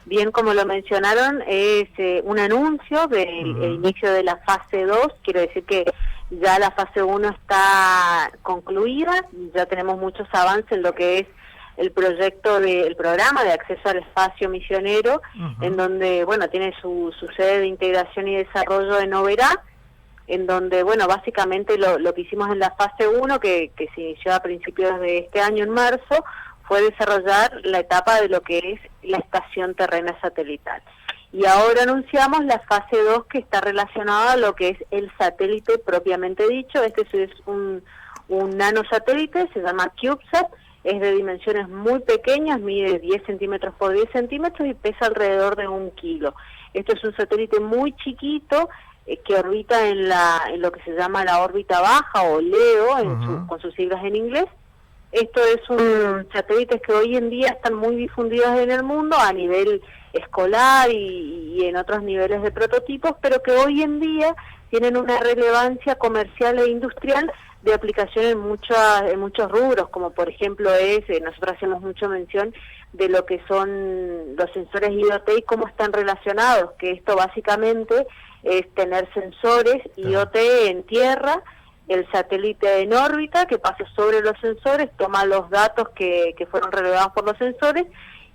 Bien, como lo mencionaron, es un anuncio del el inicio de la fase 2, quiere decir que ya la fase 1 está concluida, ya tenemos muchos avances en lo que es el proyecto el programa de acceso al espacio misionero, en donde, bueno, tiene su sede de integración y desarrollo en Oberá, en donde, bueno, básicamente lo que hicimos en la fase 1, que se inició a principios de este año, en marzo, fue desarrollar la etapa de lo que es la estación terrena satelital. Y ahora anunciamos la fase 2, que está relacionada a lo que es el satélite propiamente dicho. Este es un nanosatélite, se llama CubeSat, es de dimensiones muy pequeñas, mide 10 centímetros por 10 centímetros y pesa alrededor de 1 kilo. Esto es un satélite muy chiquito, que orbita en lo que se llama la órbita baja, o LEO, con sus siglas en inglés. Esto es un satélites que hoy en día están muy difundidos en el mundo a nivel escolar y en otros niveles de prototipos, pero que hoy en día tienen una relevancia comercial e industrial de aplicación en muchos rubros, como por ejemplo nosotros hacemos mucha mención de lo que son los sensores IoT y cómo están relacionados, que esto básicamente es tener sensores IoT en tierra, el satélite en órbita que pasa sobre los sensores, toma los datos que fueron relevados por los sensores,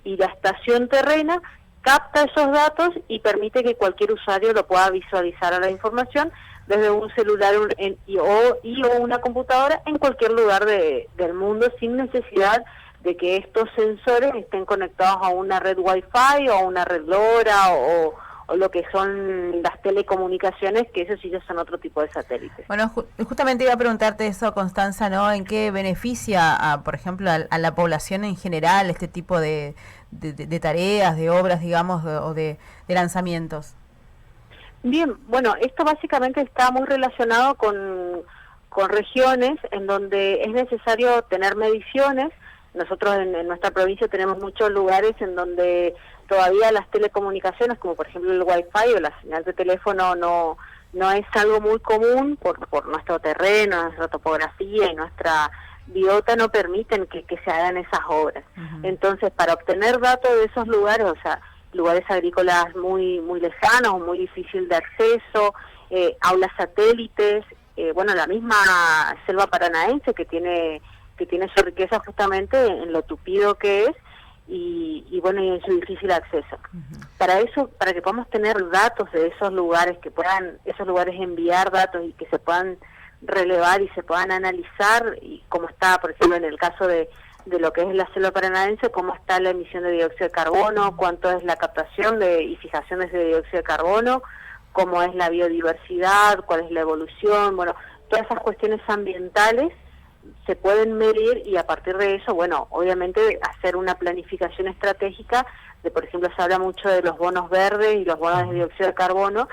y la estación terrena capta esos datos y permite que cualquier usuario lo pueda visualizar a la información desde un celular o una computadora en cualquier lugar del mundo, sin necesidad de que estos sensores estén conectados a una red Wi-Fi o a una red LoRa o lo que son las telecomunicaciones, que eso sí ya son otro tipo de satélites. Bueno, justamente iba a preguntarte eso, Constanza, ¿no? ¿En qué beneficia, por ejemplo, a la población en general este tipo de tareas, de obras, digamos, o de lanzamientos? Bien, bueno, esto básicamente está muy relacionado con regiones en donde es necesario tener mediciones. Nosotros en nuestra provincia tenemos muchos lugares en donde todavía las telecomunicaciones, como por ejemplo el Wi-Fi o la señal de teléfono, no es algo muy común por nuestro terreno, nuestra topografía y nuestra biota no permiten que se hagan esas obras. Entonces, para obtener datos de esos lugares, o sea, lugares agrícolas muy lejanos, muy difícil de acceso, aulas satélites, bueno, la misma selva paranaense que tiene su riqueza justamente en lo tupido que es y bueno, y en su difícil acceso. Para eso, para que podamos tener datos de esos lugares, que puedan esos lugares enviar datos y que se puedan relevar y se puedan analizar, y cómo está, por ejemplo, en el caso de lo que es la selva paranaense, cómo está la emisión de dióxido de carbono, cuánto es la captación y fijación de ese dióxido de carbono, cómo es la biodiversidad, cuál es la evolución, bueno, todas esas cuestiones ambientales se pueden medir, y a partir de eso, bueno, obviamente hacer una planificación estratégica por ejemplo, se habla mucho de los bonos verdes y los bonos de dióxido de carbono,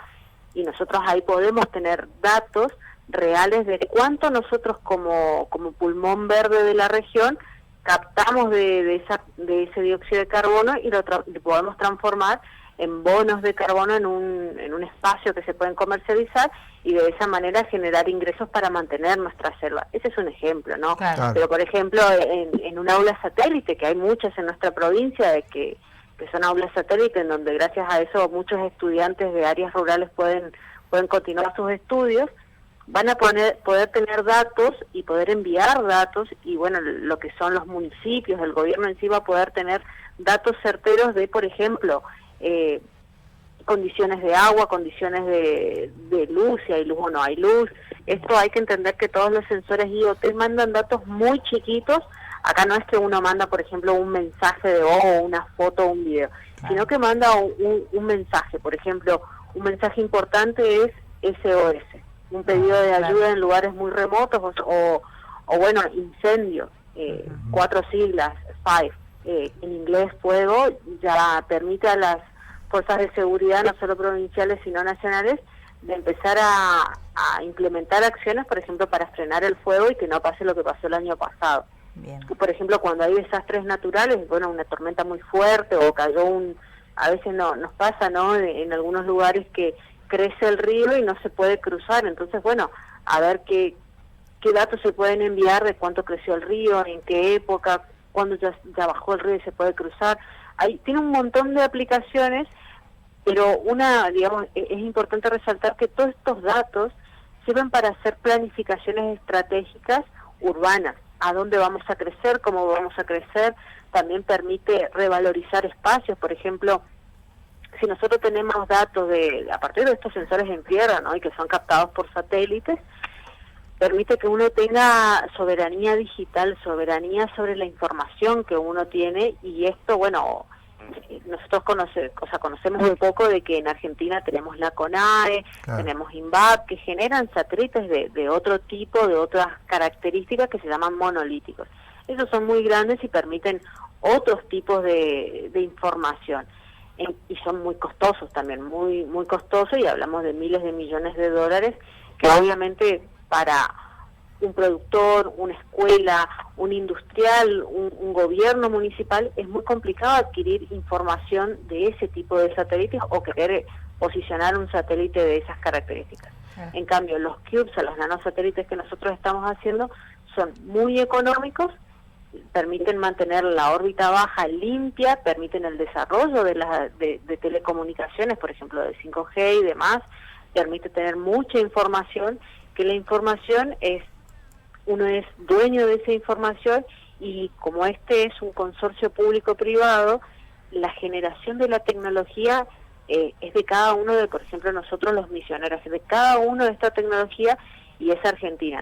y nosotros ahí podemos tener datos reales de cuánto nosotros como pulmón verde de la región captamos de ese dióxido de carbono y lo podemos transformar en bonos de carbono en un espacio que se pueden comercializar, y de esa manera generar ingresos para mantener nuestra selva. Ese es un ejemplo, ¿no? Claro. Pero, por ejemplo, en un aula satélite, que hay muchas en nuestra provincia, de que son aulas satélite, en donde gracias a eso muchos estudiantes de áreas rurales pueden continuar sus estudios, van a poder tener datos y poder enviar datos, y bueno, lo que son los municipios, el gobierno en sí va a poder tener datos certeros de, por ejemplo, condiciones de agua, condiciones de luz, si hay luz o no hay luz. Esto hay que entender que todos los sensores IoT mandan datos muy chiquitos. Acá no es que uno manda, por ejemplo, un mensaje de voz o una foto o un video, sino que manda un mensaje. Por ejemplo, un mensaje importante es SOS, un pedido de ayuda en lugares muy remotos, o bueno, incendio, 4 siglas, FIVE, en inglés fuego, ya permite a las fuerzas de seguridad, no solo provinciales sino nacionales, de empezar a implementar acciones, por ejemplo, para frenar el fuego y que no pase lo que pasó el año pasado. Bien. Por ejemplo, cuando hay desastres naturales, bueno, una tormenta muy fuerte o cayó a veces nos pasa, ¿no?, en algunos lugares que crece el río y no se puede cruzar. Entonces, bueno, a ver qué datos se pueden enviar de cuánto creció el río, en qué época, cuándo ya bajó el río y se puede cruzar. tiene un montón de aplicaciones, pero digamos, es importante resaltar que todos estos datos sirven para hacer planificaciones estratégicas urbanas, a dónde vamos a crecer, cómo vamos a crecer. También permite revalorizar espacios. Por ejemplo, si nosotros tenemos datos a partir de estos sensores en tierra, ¿no?, y que son captados por satélites, permite que uno tenga soberanía digital, soberanía sobre la información que uno tiene. Y esto, bueno, nosotros conocemos muy poco de que en Argentina tenemos la CONAE, claro, tenemos INVAP, que generan satélites de otro tipo, de otras características, que se llaman monolíticos. Esos son muy grandes y permiten otros tipos de información. Y son muy costosos también, muy muy costosos, y hablamos de miles de millones de dólares, que obviamente para un productor, una escuela, un industrial, un gobierno municipal, es muy complicado adquirir información de ese tipo de satélites o querer posicionar un satélite de esas características. En cambio, los CubeSats, los nanosatélites que nosotros estamos haciendo, son muy económicos, permiten mantener la órbita baja limpia, permiten el desarrollo de telecomunicaciones, por ejemplo, de 5G y demás, permite tener mucha información, que la información uno es dueño de esa información, y como este es un consorcio público-privado, la generación de la tecnología es de cada uno por ejemplo, nosotros los misioneros, de cada uno de esta tecnología, y es argentina.